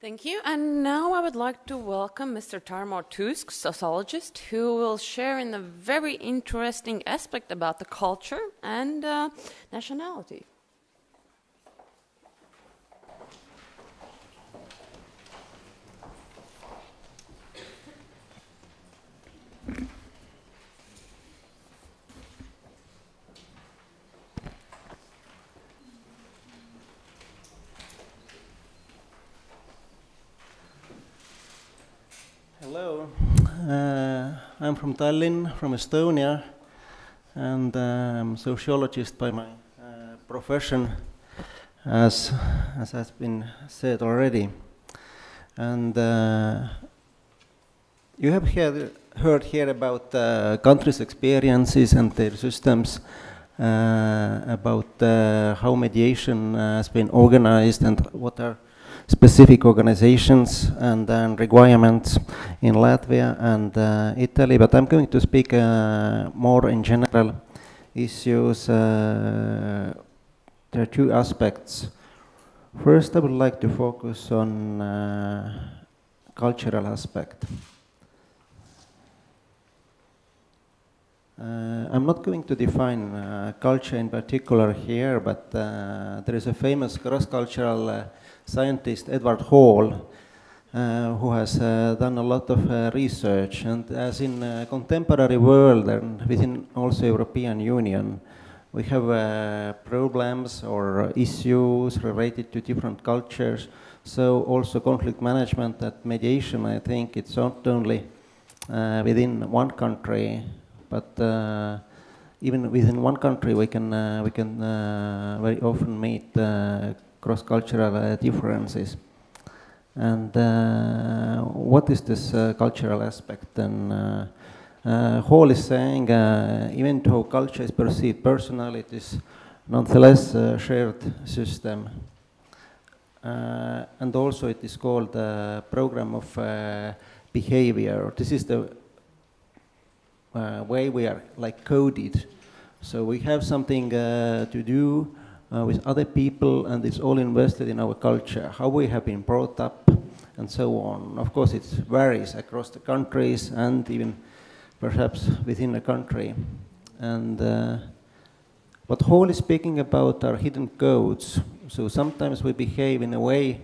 Thank you. And now I would like to welcome Mr. Tarmo Tuisk, sociologist, who will share in a very interesting aspect about the culture and nationality. Hello, I'm from Tallinn, from Estonia, and I'm a sociologist by my profession, as has been said already. And you have heard here about countries' experiences and their systems, about how mediation has been organized and what are specific organizations and requirements in Latvia and Italy, but I'm going to speak more in general issues. There are two aspects. First, I would like to focus on cultural aspect. I'm not going to define culture in particular here, but there is a famous cross-cultural scientist, Edward Hall, who has done a lot of research, and as in contemporary world and within also European Union, we have problems or issues related to different cultures. So also conflict management and mediation, I think it's not only within one country, but even within one country we can very often meet cross-cultural differences. And what is this cultural aspect? And Hall is saying, even though culture is perceived personal, it is nonetheless a shared system. And also it is called a program of behavior. This is the way we are like coded. So we have something to do with other people, and it's all invested in our culture, how we have been brought up, and so on. Of course, it varies across the countries and even perhaps within a country. And what Hall is speaking about are hidden codes. So sometimes we behave in a way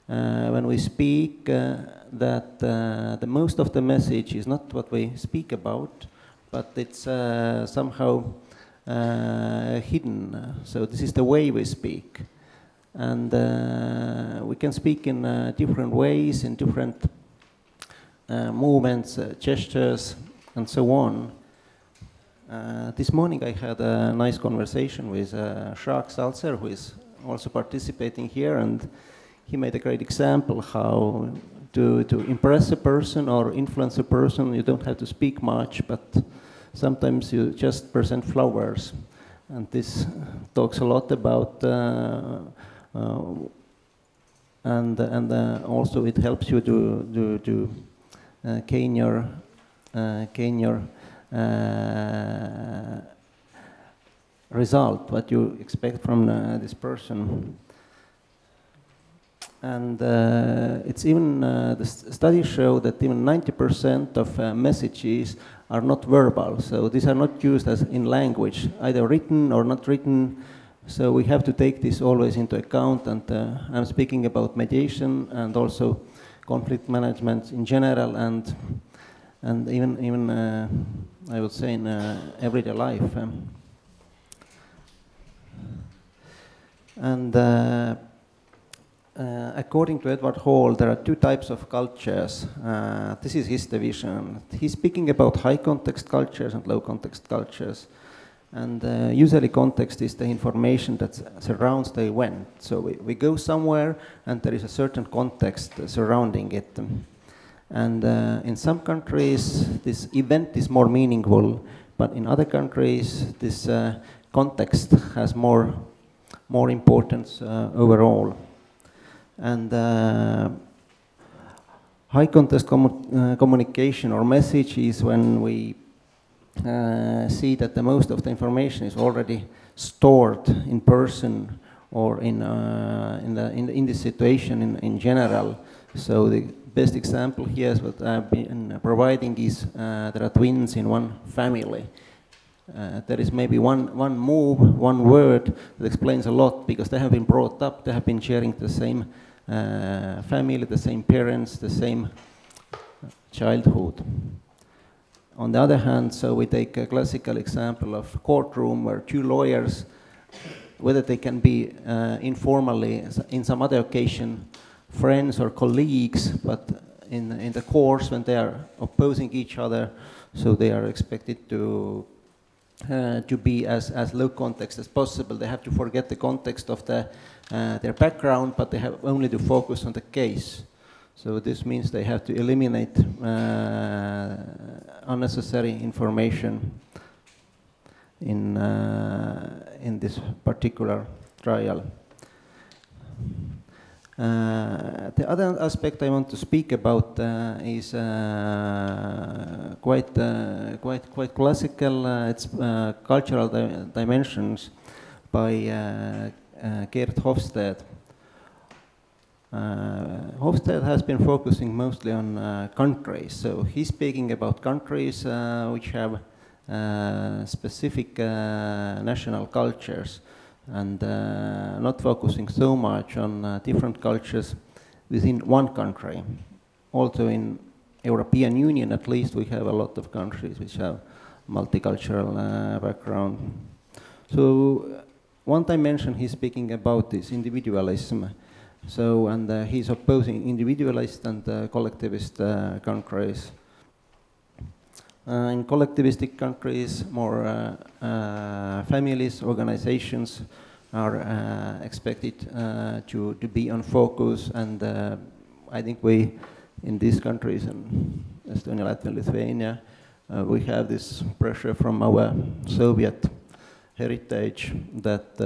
when we speak that the most of the message is not what we speak about, but it's somehow hidden. So this is the way we speak. And we can speak in different ways, in different movements, gestures, and so on. This morning I had a nice conversation with Jacques Salzer, who is also participating here, and he made a great example how to impress a person or influence a person, you don't have to speak much, but sometimes you just present flowers. And this talks a lot about, and also it helps you to gain your result, what you expect from this person. And it's even, the studies show that even 90% of messages are not verbal. So these are not used as in language, either written or not written. So we have to take this always into account. And I'm speaking about mediation and also conflict management in general, and even I would say in everyday life. According to Edward Hall, there are two types of cultures. This is his division. He's speaking about high context cultures and low context cultures. And usually context is the information that surrounds the event. So we go somewhere and there is a certain context surrounding it. And in some countries, this event is more meaningful, but in other countries, this context has more importance overall. And high context communication or message is when we see that the most of the information is already stored in person or in this situation in general. So the best example here is what I've been providing is there are twins in one family. There is maybe one move, one word that explains a lot because they have been brought up, they have been sharing the same family, the same parents, the same childhood. On the other hand, so we take a classical example of courtroom where two lawyers, whether they can be informally, in some other occasion, friends or colleagues, but in the course when they are opposing each other, so they are expected to be as low context as possible. They have to forget the context of their background, but they have only to focus on the case. So this means they have to eliminate unnecessary information in this particular trial. The other aspect I want to speak about is quite classical. It's cultural dimensions by Gerd Hofstede. Hofstede has been focusing mostly on countries, so he's speaking about countries which have specific national cultures, and not focusing so much on different cultures within one country. Also in European Union, at least, we have a lot of countries which have multicultural background. So one dimension he's speaking about is individualism. So, and he's opposing individualist and collectivist countries. In collectivistic countries, more families, organizations are expected to be on focus, and I think we, in these countries, in Estonia, Latvia, Lithuania, we have this pressure from our Soviet heritage that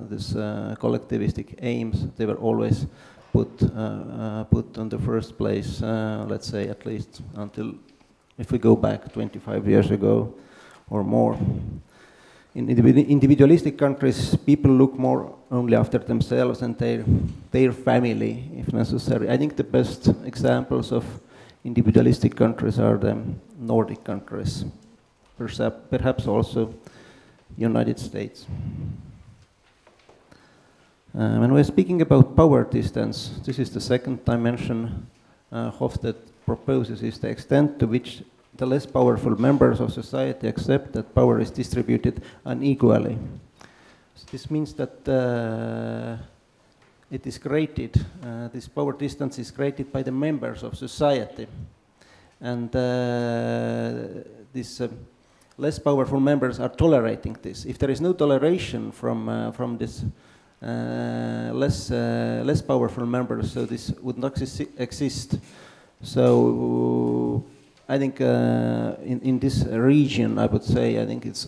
this collectivistic aims, they were always put on the first place, let's say at least until, if we go back 25 years ago or more. In individualistic countries, people look more only after themselves and their family, if necessary. I think the best examples of individualistic countries are the Nordic countries, perhaps also United States. When we're speaking about power distance, this is the second dimension Hofstede proposes, is the extent to which the less powerful members of society accept that power is distributed unequally. So this means that it is created, this power distance is created by the members of society. And these less powerful members are tolerating this. If there is no toleration from this less powerful members, so this would not exist. So I think in this region, I would say, I think it's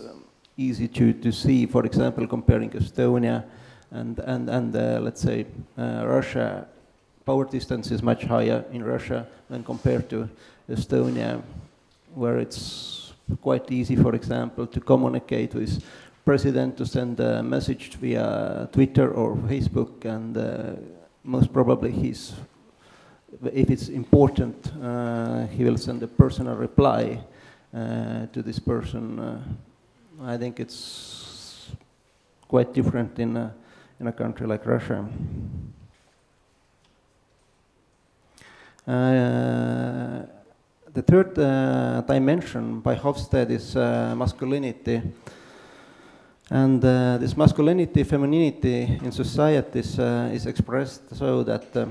easy to see, for example, comparing Estonia and let's say Russia. Power distance is much higher in Russia when compared to Estonia, where it's quite easy, for example, to communicate with president, to send a message via Twitter or Facebook, and most probably if it's important, he will send a personal reply to this person. I think it's quite different in a country like Russia. The third dimension by Hofstede is masculinity. And this masculinity, femininity in societies is expressed so that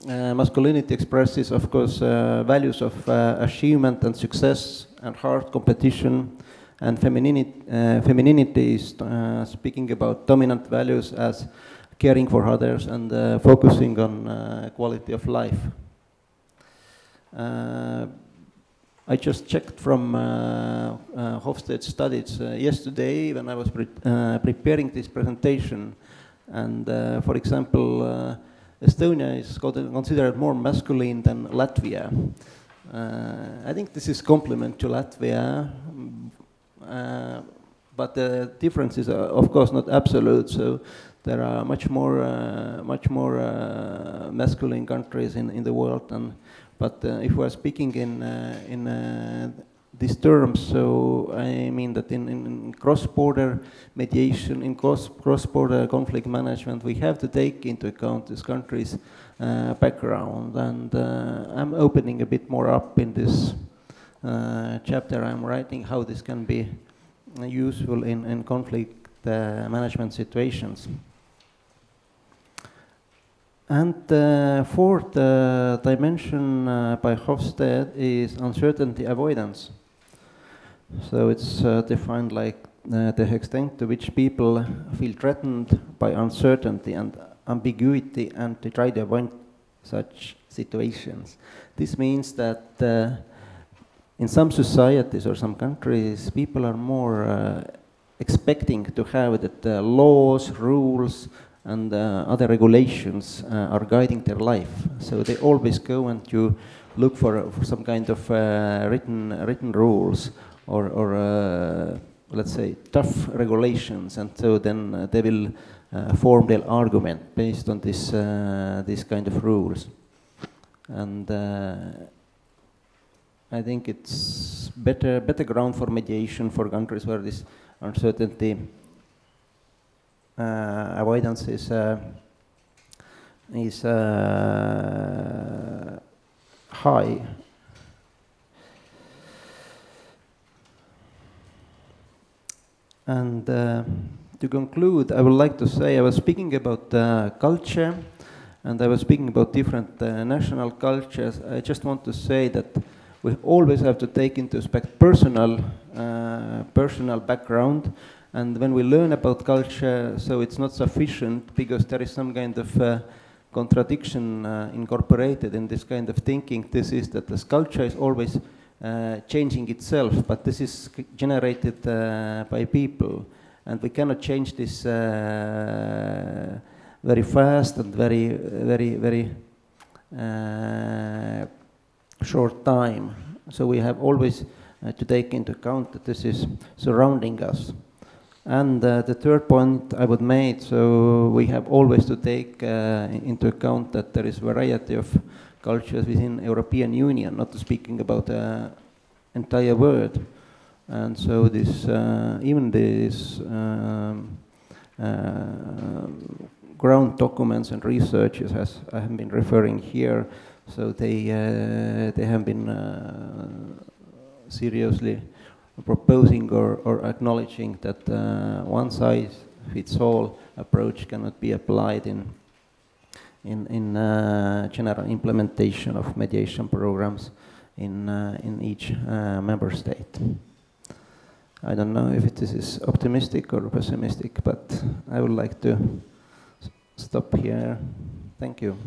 masculinity expresses, of course, values of achievement and success and hard competition, and femininity is speaking about dominant values as caring for others and focusing on quality of life. I just checked from Hofstede studies yesterday when I was preparing this presentation, and for example, Estonia is considered more masculine than Latvia. I think this is compliment to Latvia, but the difference is of course not absolute, so There are much more masculine countries in the world, but if we are speaking in these terms, so I mean that in cross-border mediation, in cross-border conflict management, we have to take into account this country's background, and I'm opening a bit more up in this chapter I'm writing how this can be useful in conflict management situations. And the fourth dimension by Hofstede is uncertainty avoidance. So it's defined like the extent to which people feel threatened by uncertainty and ambiguity, and to try to avoid such situations. This means that in some societies or some countries, people are more expecting to have that laws, rules, and other regulations are guiding their life. So they always go and you look for some kind of written rules or let's say tough regulations, and so then they will form their argument based on this kind of rules. And I think it's better ground for mediation for countries where this uncertainty avoidance is high. And to conclude, I would like to say, I was speaking about culture, and I was speaking about different national cultures. I just want to say that we always have to take into respect personal background. And when we learn about culture, so it's not sufficient, because there is some kind of contradiction incorporated in this kind of thinking. This is that this culture is always changing itself, but this is generated by people. And we cannot change this very fast and very short time. So we have always to take into account that this is surrounding us. And the third point I would make, so we have always to take into account that there is variety of cultures within European Union, not speaking about the entire world. And so this, even this ground documents and researches, as I have been referring here, so they have been seriously proposing or acknowledging that one-size-fits-all approach cannot be applied in general implementation of mediation programs in each member state. I don't know if this is optimistic or pessimistic, but I would like to stop here. Thank you.